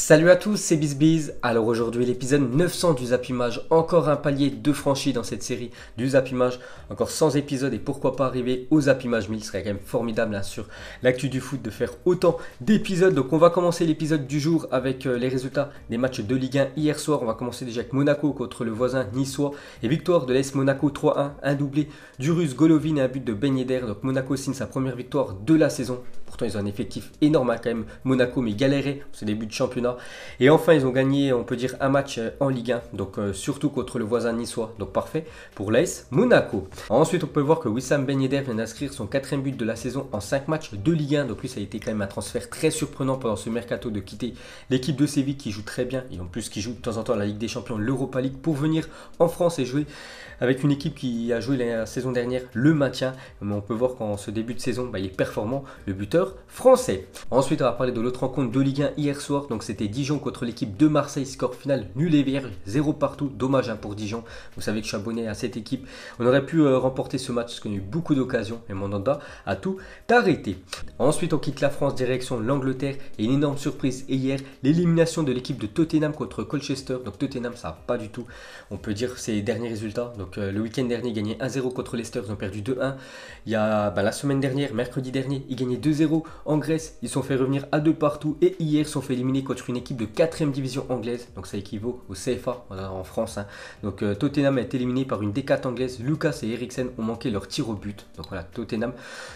Salut à tous, c'est BizBiz. Alors aujourd'hui l'épisode 900 du Zappimage, encore un palier de franchi dans cette série du Zappimage, encore 100 épisodes et pourquoi pas arriver au Zappimage 1000, ce serait quand même formidable hein, sur l'actu du foot de faire autant d'épisodes. Donc on va commencer l'épisode du jour avec les résultats des matchs de Ligue 1 hier soir. On va commencer déjà avec Monaco contre le voisin niçois et victoire de l'AS Monaco 3-1, un doublé du Russe Golovin et un but de Ben Yedder. Donc Monaco signe sa première victoire de la saison. Pourtant ils ont un effectif énorme hein, quand même Monaco, mais galérait ce début de championnat. Et enfin, ils ont gagné, on peut dire, un match en Ligue 1, donc surtout contre le voisin niçois, donc parfait pour l'AS Monaco. Ensuite, on peut voir que Wissam Ben Yedder vient d'inscrire son 4e but de la saison en 5 matchs de Ligue 1, donc lui, ça a été quand même un transfert très surprenant pendant ce mercato de quitter l'équipe de Séville qui joue très bien, et en plus qui joue de temps en temps à la Ligue des Champions, l'Europa League, pour venir en France et jouer avec une équipe qui a joué la saison dernière le maintien. Mais on peut voir qu'en ce début de saison, il est performant, le buteur français. Ensuite, on va parler de l'autre rencontre de Ligue 1 hier soir, donc c'était Dijon contre l'équipe de Marseille, score final nul et vierge, 0 partout, dommage hein, pour Dijon. Vous savez que je suis abonné à cette équipe. On aurait pu remporter ce match parce qu'on a eu beaucoup d'occasions et Mandanda a tout arrêté. Ensuite, on quitte la France, direction l'Angleterre et une énorme surprise hier, l'élimination de l'équipe de Tottenham contre Colchester. Donc Tottenham, ça n'a pas du tout, on peut dire, ses derniers résultats. Donc le week-end dernier, ils gagnaient 1-0 contre Leicester, ils ont perdu 2-1. Il y a la semaine dernière, mercredi dernier, ils gagnaient 2-0 en Grèce, ils sont fait revenir à 2 partout et hier ils sont fait éliminer contre une équipe de 4e division anglaise, donc ça équivaut au CFA en France hein. Donc Tottenham a été éliminé par une D4 anglaise. Lucas et Eriksen ont manqué leur tir au but, donc voilà, Tottenham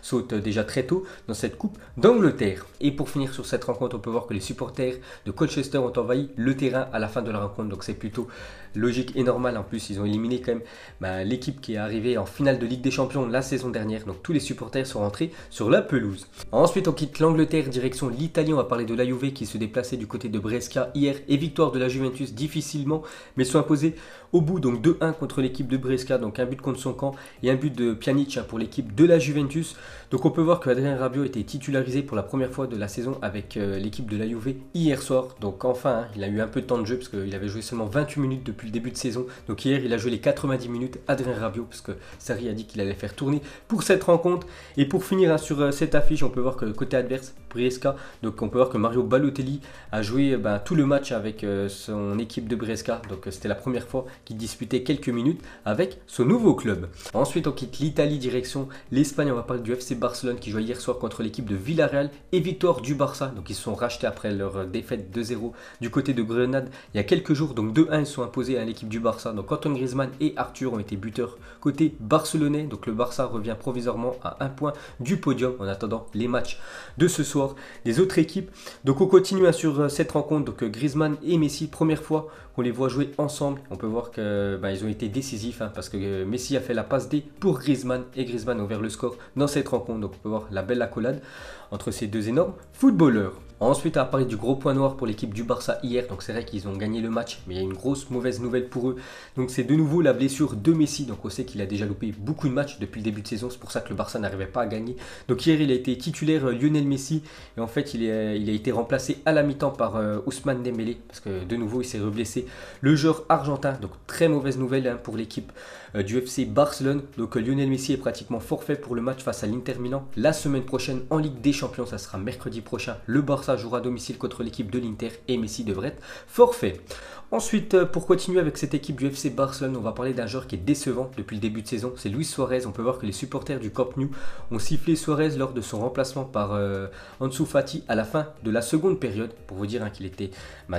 saute déjà très tôt dans cette coupe d'Angleterre. Et pour finir sur cette rencontre, on peut voir que les supporters de Colchester ont envahi le terrain à la fin de la rencontre, donc c'est plutôt logique et normal. En plus ils ont éliminé quand même l'équipe qui est arrivée en finale de Ligue des Champions la saison dernière, donc tous les supporters sont rentrés sur la pelouse. Ensuite on quitte l'Angleterre, direction l'Italie. On va parler de la Juve qui se déplaçait du côté de Brescia hier et victoire de la Juventus difficilement, mais sont imposés au bout, donc 2-1 contre l'équipe de Brescia, donc un but contre son camp et un but de Pjanic pour l'équipe de la Juventus. Donc on peut voir que Adrien Rabiot était titularisé pour la première fois de la saison avec l'équipe de la Juve hier soir. Donc enfin, il a eu un peu de temps de jeu parce qu'il avait joué seulement 28 minutes depuis le début de saison. Donc hier, il a joué les 90 minutes, Adrien Rabiot, parce que Sarri a dit qu'il allait faire tourner pour cette rencontre. Et pour finir hein, sur cette affiche, on peut voir que côté adverse, Brescia, donc on peut voir que Mario Balotelli a joué tout le match avec son équipe de Brescia. Donc c'était la première fois qu'il disputait quelques minutes avec son nouveau club. Ensuite, on quitte l'Italie, direction l'Espagne. On va parler du FC Barcelone qui jouait hier soir contre l'équipe de Villarreal et victoire du Barça. Donc ils se sont rachetés après leur défaite 2-0 du côté de Grenade il y a quelques jours. Donc 2-1, ils sont imposés à l'équipe du Barça. Donc Antoine Griezmann et Arthur ont été buteurs côté barcelonais. Donc le Barça revient provisoirement à 1 point du podium en attendant les matchs de ce soir des autres équipes. Donc on continue hein, sur cette rencontre. Donc Griezmann et Messi, première fois qu'on les voit jouer ensemble. On peut voir que ils ont été décisifs hein, parce que Messi a fait la passe D pour Griezmann et Griezmann a ouvert le score dans cette rencontre. Donc on peut voir la belle accolade entre ces deux énormes footballeurs. Ensuite, on va parler du gros point noir pour l'équipe du Barça hier. Donc c'est vrai qu'ils ont gagné le match, mais il y a une grosse mauvaise nouvelle pour eux. Donc c'est de nouveau la blessure de Messi. Donc on sait qu'il a déjà loupé beaucoup de matchs depuis le début de saison. C'est pour ça que le Barça n'arrivait pas à gagner. Donc hier, il a été titulaire Lionel Messi. Et en fait, il a été remplacé à la mi-temps par Ousmane Dembélé. Parce que de nouveau, il s'est reblessé. Le joueur argentin. Donc très mauvaise nouvelle hein, pour l'équipe du FC Barcelone. Donc Lionel Messi est pratiquement forfait pour le match face à l'Inter Milan. La semaine prochaine en Ligue des Champions, ça sera mercredi prochain. Le Barça jouera à domicile contre l'équipe de l'Inter et Messi devrait être forfait. Ensuite, pour continuer avec cette équipe du FC Barcelone, on va parler d'un joueur qui est décevant depuis le début de saison, c'est Luis Suarez. On peut voir que les supporters du Camp Nou ont sifflé Suarez lors de son remplacement par Ansu Fati à la fin de la seconde période. Pour vous dire hein, qu'il était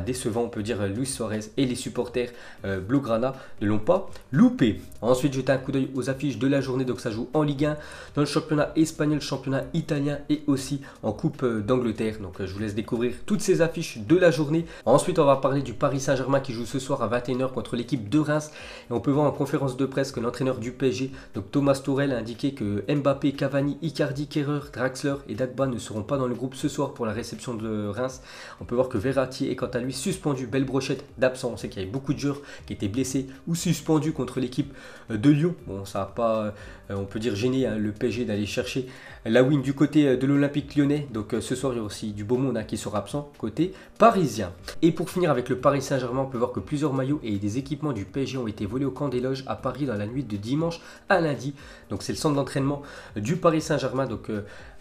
décevant, on peut dire Luis Suarez, et les supporters Blaugrana ne l'ont pas loupé. Ensuite, jetez un coup d'œil aux affiches de la journée. Donc ça joue en Ligue 1, dans le championnat espagnol, championnat italien et aussi en Coupe d'Angleterre. Donc je vous laisse découvrir toutes ces affiches de la journée. Ensuite, on va parler du Paris Saint-Germain qui joue ce soir à 21h contre l'équipe de Reims. Et on peut voir en conférence de presse que l'entraîneur du PSG, donc Thomas Tuchel, a indiqué que Mbappé, Cavani, Icardi, Kehrer, Draxler et Dagba ne seront pas dans le groupe ce soir pour la réception de Reims. On peut voir que Verratti est quant à lui suspendu, belle brochette d'absents. On sait qu'il y avait beaucoup de joueurs qui étaient blessés ou suspendus contre l'équipe de Lyon. Bon, ça n'a pas, on peut dire, gêné hein, le PSG d'aller chercher la win du côté de l'Olympique Lyonnais. Donc ce soir, il y a aussi du beau monde monde qui sera absent côté parisien. Et pour finir avec le Paris Saint-Germain, on peut voir que plusieurs maillots et des équipements du PSG ont été volés au camp des loges à Paris dans la nuit de dimanche à lundi. Donc c'est le centre d'entraînement du Paris Saint-Germain. Donc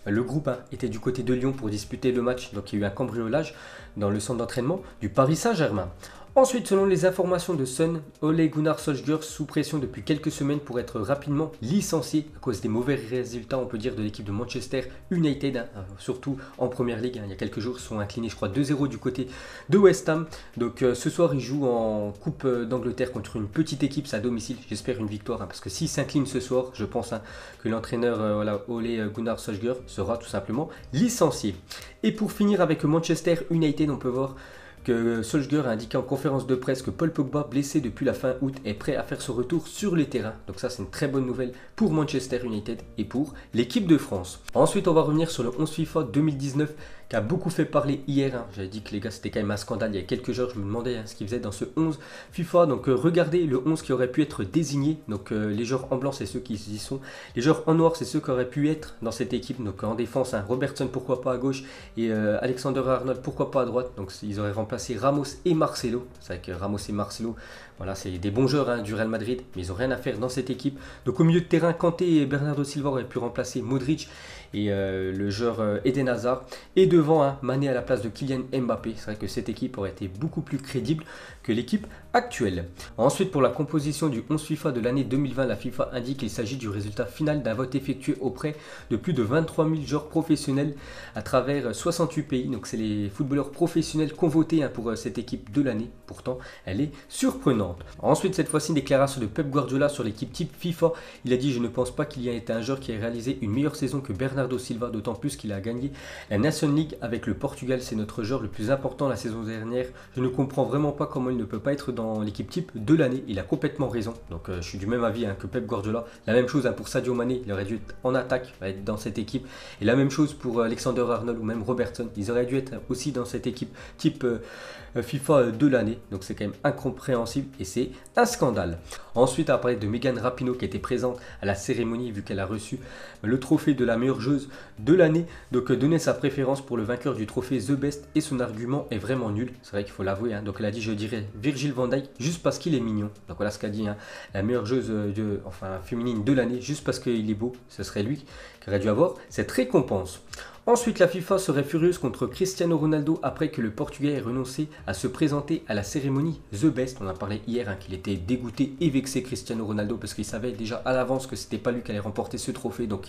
le groupe était du côté de Lyon pour disputer le match. Donc il y a eu un cambriolage dans le centre d'entraînement du Paris Saint-Germain. Ensuite, selon les informations de Sun, Ole Gunnar Solskjaer sous pression depuis quelques semaines pour être rapidement licencié à cause des mauvais résultats, on peut dire, de l'équipe de Manchester United, surtout en Première Ligue. Il y a quelques jours, ils sont inclinés, je crois, 2-0 du côté de West Ham. Donc ce soir, ils jouent en Coupe d'Angleterre contre une petite équipe, c'est à domicile. J'espère une victoire, parce que s'ils s'inclinent ce soir, je pense que l'entraîneur Ole Gunnar Solskjaer sera tout simplement licencié. Et pour finir avec Manchester United, on peut voir que Solskjaer a indiqué en conférence de presse que Paul Pogba, blessé depuis la fin août, est prêt à faire son retour sur les terrains. Donc ça, c'est une très bonne nouvelle pour Manchester United et pour l'équipe de France. Ensuite, on va revenir sur le 11 FIFA 2019 qui a beaucoup fait parler hier. J'avais dit que les gars, c'était quand même un scandale. Il y a quelques heures, je me demandais ce qu'ils faisaient dans ce 11 FIFA. Donc regardez le 11 qui aurait pu être désigné. Donc les joueurs en blanc, c'est ceux qui y sont. Les joueurs en noir, c'est ceux qui auraient pu être dans cette équipe. Donc en défense, Robertson, pourquoi pas à gauche, et Alexander-Arnold, pourquoi pas à droite. Donc ils auraient remplacé Ramos et Marcelo. C'est vrai que Ramos et Marcelo, voilà, c'est des bons joueurs du Real Madrid, mais ils n'ont rien à faire dans cette équipe. Donc au milieu de terrain, Kanté et Bernardo Silva auraient pu remplacer Modric et le joueur Eden Hazard. Et devant, Mané à la place de Kylian Mbappé. C'est vrai que cette équipe aurait été beaucoup plus crédible que l'équipe actuelle. Ensuite, pour la composition du 11 FIFA de l'année 2020, la FIFA indique qu'il s'agit du résultat final d'un vote effectué auprès de plus de 23 000 joueurs professionnels à travers 68 pays. Donc c'est les footballeurs professionnels qui ont voté pour cette équipe de l'année. Pourtant, elle est surprenante. Ensuite, cette fois-ci, une déclaration de Pep Guardiola sur l'équipe type FIFA. Il a dit: je ne pense pas qu'il y ait été un joueur qui ait réalisé une meilleure saison que Bernardo Silva, d'autant plus qu'il a gagné la National League avec le Portugal. C'est notre joueur le plus important la saison dernière. Je ne comprends vraiment pas comment il ne peut pas être dans l'équipe type de l'année. Il a complètement raison. Donc je suis du même avis que Pep Guardiola. La même chose pour Sadio Mané, il aurait dû être en attaque, être dans cette équipe. Et la même chose pour Alexander-Arnold ou même Robertson. Ils auraient dû être aussi dans cette équipe type FIFA de l'année. Donc c'est quand même incompréhensible et c'est un scandale. Ensuite, à parler de Megan Rapinoe qui était présente à la cérémonie vu qu'elle a reçu le trophée de la meilleure joueuse de l'année. Donc donner sa préférence pour le vainqueur du trophée The Best, et son argument est vraiment nul. C'est vrai qu'il faut l'avouer. Donc elle a dit: je dirais Virgil van Dijk juste parce qu'il est mignon. Donc voilà ce qu'a dit la meilleure joueuse féminine de l'année, juste parce qu'il est beau. Ce serait lui qui aurait dû avoir cette récompense. Ensuite, la FIFA serait furieuse contre Cristiano Ronaldo après que le Portugais ait renoncé à se présenter à la cérémonie The Best. On a parlé hier qu'il était dégoûté et vexé, Cristiano Ronaldo, parce qu'il savait déjà à l'avance que c'était pas lui qui allait remporter ce trophée. Donc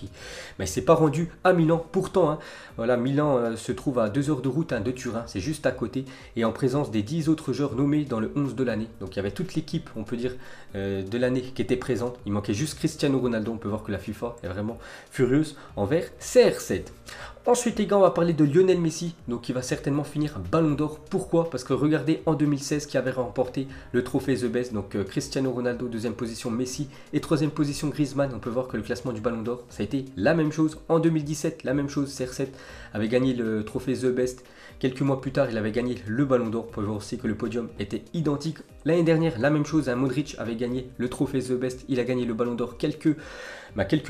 il s'est pas rendu à Milan. Pourtant, voilà, Milan se trouve à 2 heures de route de Turin, c'est juste à côté, et en présence des 10 autres joueurs nommés dans le 11 de l'année. Donc il y avait toute l'équipe, on peut dire, de l'année qui était présente. Il manquait juste Cristiano Ronaldo. On peut voir que la FIFA est vraiment furieuse envers CR7. Ensuite les gars, on va parler de Lionel Messi, donc il va certainement finir Ballon d'Or. Pourquoi? Parce que regardez en 2016 qui avait remporté le trophée The Best, donc Cristiano Ronaldo, deuxième position Messi et troisième position Griezmann. On peut voir que le classement du Ballon d'Or, ça a été la même chose. En 2017, la même chose, CR7 avait gagné le trophée The Best. Quelques mois plus tard, il avait gagné le Ballon d'Or. On peut voir aussi que le podium était identique. L'année dernière, la même chose, Modric avait gagné le trophée The Best, il a gagné le Ballon d'Or quelques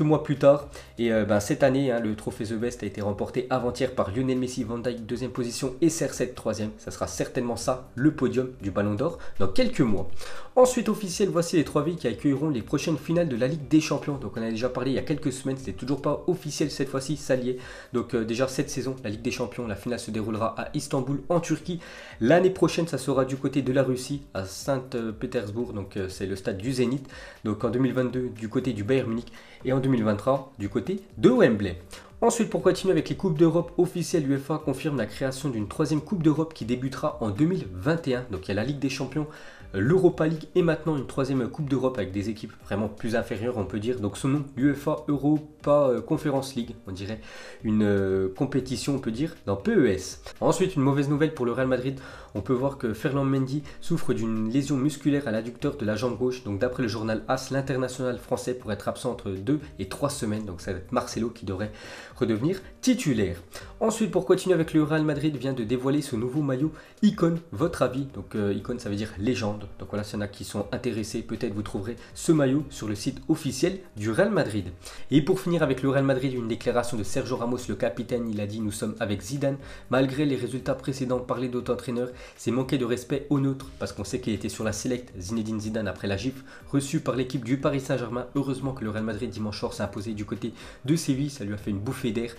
mois plus tard. Et cette année, le trophée The Best a été remporté avant-hier par Lionel Messi, Van Dijk deuxième position et CR7 troisième. Ça sera certainement ça, le podium du Ballon d'Or dans quelques mois. Ensuite, officiel, voici les 3 villes qui accueilleront les prochaines finales de la Ligue des Champions. Donc on a déjà parlé il y a quelques semaines, c'était toujours pas officiel cette fois-ci, ça y est. Donc déjà cette saison, la Ligue des Champions, la finale se déroulera à Istanbul en Turquie. L'année prochaine, ça sera du côté de la Russie, à Saint-Pétersbourg, donc c'est le stade du Zénith. Donc en 2022, du côté du Bayern Munich, et en 2023, du côté de Wembley. Ensuite, pour continuer avec les Coupes d'Europe officielles, l'UEFA confirme la création d'une 3e Coupe d'Europe qui débutera en 2021. Donc il y a la Ligue des Champions, l'Europa League et maintenant une 3e Coupe d'Europe avec des équipes vraiment plus inférieures, on peut dire. Donc son nom, l'UEFA Europa Conference League, on dirait une compétition, on peut dire, dans PES. Ensuite, une mauvaise nouvelle pour le Real Madrid. On peut voir que Ferland Mendy souffre d'une lésion musculaire à l'adducteur de la jambe gauche. Donc d'après le journal AS, l'international français pourrait être absent entre 2 et 3 semaines. Donc ça va être Marcelo qui devrait redevenir titulaire. Ensuite, pour continuer avec le Real Madrid, vient de dévoiler ce nouveau maillot Icon. Votre avis? Donc Icon, ça veut dire légende. légende. Donc voilà, s'il y en a qui sont intéressés, peut-être vous trouverez ce maillot sur le site officiel du Real Madrid. Et pour finir avec le Real Madrid, une déclaration de Sergio Ramos, le capitaine. Il a dit: nous sommes avec Zidane. Malgré les résultats précédents, parler d'autres entraîneurs, c'est manquer de respect au nôtre, parce qu'on sait qu'il était sur la select, Zinedine Zidane, après la gifle reçue par l'équipe du Paris Saint-Germain. Heureusement que le Real Madrid dimanche soir s'est imposé du côté de Séville, ça lui a fait une bouffée d'air.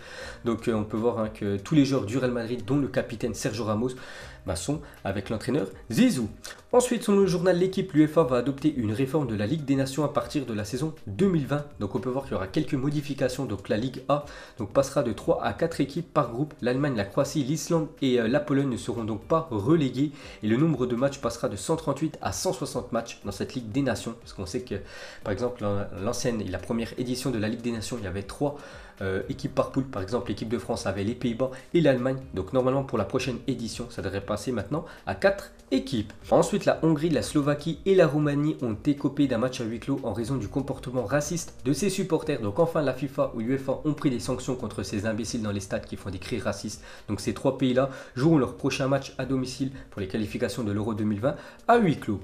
Donc on peut voir que tous les joueurs du Real Madrid, dont le capitaine Sergio Ramos, sont avec l'entraîneur Zizou. Ensuite, selon le journal L'équipe, l'UEFA va adopter une réforme de la Ligue des Nations à partir de la saison 2020. Donc on peut voir qu'il y aura quelques modifications. Donc la Ligue A passera de 3 à 4 équipes par groupe. L'Allemagne, la Croatie, l'Islande et la Pologne ne seront donc pas relégués. Et le nombre de matchs passera de 138 à 160 matchs dans cette Ligue des Nations. Parce qu'on sait que, par exemple, l'ancienne et la première édition de la Ligue des Nations, il y avait 3 équipes par poule. Par exemple, l'équipe de France avait les Pays-Bas et l'Allemagne. Donc normalement, pour la prochaine édition, ça devrait passer maintenant à 4 équipes. Ensuite, la Hongrie, la Slovaquie et la Roumanie ont écopé d'un match à huis clos en raison du comportement raciste de ses supporters. Donc enfin, la FIFA ou l'UEFA ont pris des sanctions contre ces imbéciles dans les stades qui font des cris racistes. Donc ces 3 pays-là joueront leur prochain match à domicile pour les qualifications de l'Euro 2020 à huis clos.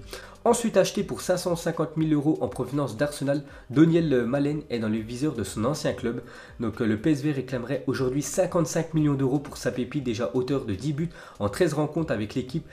Ensuite acheté pour 550 000 € en provenance d'Arsenal, Daniel Malen est dans le viseur de son ancien club. Donc le PSV réclamerait aujourd'hui 55 millions d'euros pour sa pépite, déjà auteur de 10 buts en 13 rencontres avec l'équipe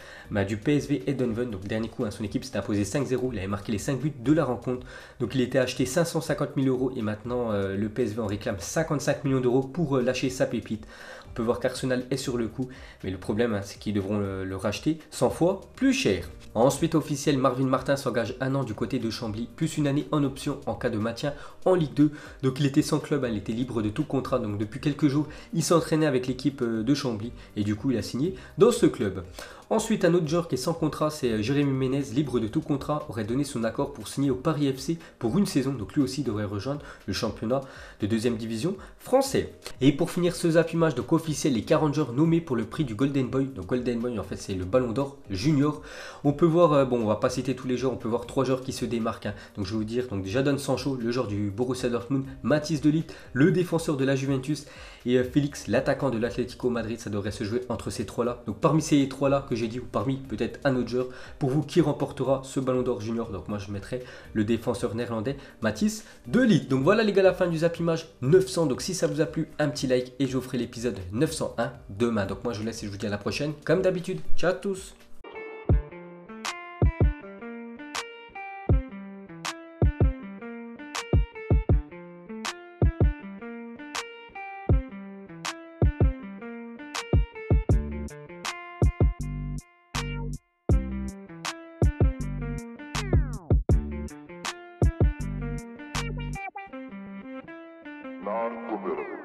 du PSV Eindhoven. Donc dernier coup, son équipe s'est imposée 5-0, il avait marqué les 5 buts de la rencontre. Donc il était acheté 550 000 € et maintenant le PSV en réclame 55 millions d'euros pour lâcher sa pépite. On peut voir qu'Arsenal est sur le coup, mais le problème c'est qu'ils devront le racheter 100 fois plus cher. Ensuite officiel, Marvin Martin s'engage 1 an du côté de Chambly, plus une année en option en cas de maintien en Ligue 2. Donc il était sans club, il était libre de tout contrat. Donc depuis quelques jours, il s'entraînait avec l'équipe de Chambly et du coup il a signé dans ce club. Ensuite, un autre joueur qui est sans contrat, c'est Jérémy Ménez, libre de tout contrat, aurait donné son accord pour signer au Paris FC pour une saison. Donc lui aussi devrait rejoindre le championnat de 2e division français. Et pour finir ce zappimage, donc officiel, les 40 joueurs nommés pour le prix du Golden Boy. Donc Golden Boy, en fait, c'est le Ballon d'Or junior. On peut voir, on va pas citer tous les joueurs, on peut voir 3 joueurs qui se démarquent. Donc je vais vous dire, donc Jadon Sancho, le joueur du Borussia Dortmund, Mathis de Ligt, le défenseur de la Juventus, et Félix, l'attaquant de l'Atlético Madrid. Ça devrait se jouer entre ces 3-là. Donc parmi ces 3-là que j'ai dit, ou parmi peut-être un autre joueur, pour vous, qui remportera ce Ballon d'Or junior? Donc moi je mettrai le défenseur néerlandais Mathis de Ligt. Donc voilà les gars, la fin du zappimage 900. Donc si ça vous a plu, un petit like et je vous ferai l'épisode 901 demain. Donc moi je vous laisse et je vous dis à la prochaine. Comme d'habitude, ciao à tous. Non-formidable.